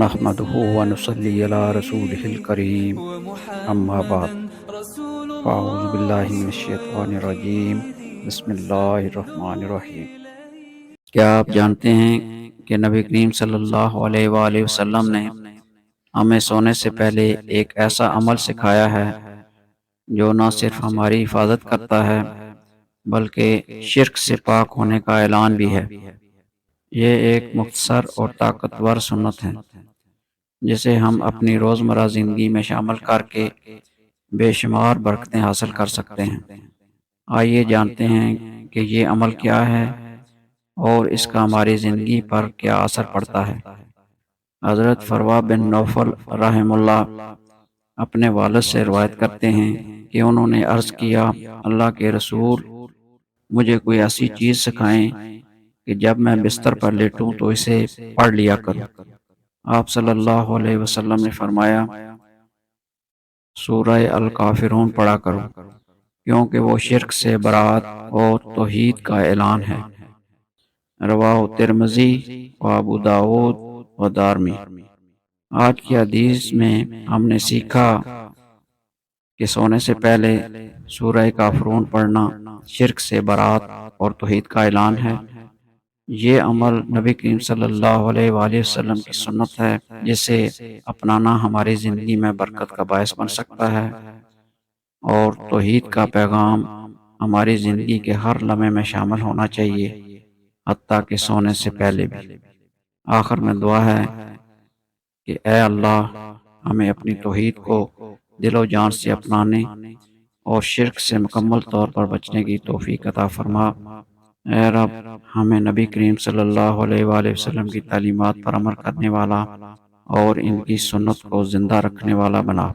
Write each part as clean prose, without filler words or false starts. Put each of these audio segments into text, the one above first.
نحمده ونصلي على رسوله الكريم اما بعد فاعوذ باللہ من الشیطان الرجیم بسم اللہ الرحمن الرحیم۔ کیا آپ جانتے ہیں کہ نبی کریم صلی اللہ علیہ وآلہ وسلم نے ہمیں سونے سے پہلے ایک ایسا عمل سکھایا ہے جو نہ صرف ہماری حفاظت کرتا ہے بلکہ شرک سے پاک ہونے کا اعلان بھی ہے۔ یہ ایک مختصر اور طاقتور سنت ہے جسے ہم اپنی روزمرہ زندگی میں شامل کر کے بے شمار برکتیں حاصل کر سکتے ہیں۔ آئیے جانتے ہیں کہ یہ عمل کیا ہے اور اس کا ہماری زندگی پر کیا اثر پڑتا ہے۔ حضرت فروا بن نوفل رحم اللہ اپنے والد سے روایت کرتے ہیں کہ انہوں نے عرض کیا، اللہ کے رسول، مجھے کوئی ایسی چیز سکھائیں کہ جب میں بستر پر لیٹوں تو اسے پڑھ لیا کروں۔ آپ صلی اللہ علیہ وسلم نے فرمایا، سورہ الکافرون پڑھا کرو، کیونکہ وہ شرک سے برات اور توحید کا اعلان ہے۔ رواہ ترمذی و ابو داود و دارمی۔ آج کی حدیث میں ہم نے سیکھا کہ سونے سے پہلے سورہ کافرون پڑھنا شرک سے برات اور توحید کا اعلان ہے۔ یہ عمل نبی کریم صلی اللہ علیہ وآلہ وسلم کی سنت ہے جسے اپنانا ہماری زندگی میں برکت کا باعث بن سکتا ہے اور توحید کا پیغام ہماری زندگی کے ہر لمحے میں شامل ہونا چاہیے، حتیٰ کہ سونے سے پہلے بھی۔ آخر میں دعا ہے کہ اے اللہ، ہمیں اپنی توحید کو دل و جان سے اپنانے اور شرک سے مکمل طور پر بچنے کی توفیق عطا فرما۔ اے رب، ہمیں نبی کریم صلی اللہ علیہ وآلہ وسلم کی تعلیمات پر عمل کرنے والا اور ان کی سنت کو زندہ رکھنے والا بنا۔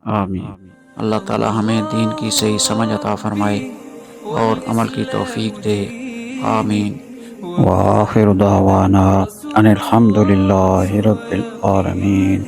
آمین۔ اللہ تعالی ہمیں دین کی صحیح سمجھ عطا فرمائے اور عمل کی توفیق دے۔ آمین۔ وآخر دعوانا ان الحمد للہ رب العالمین۔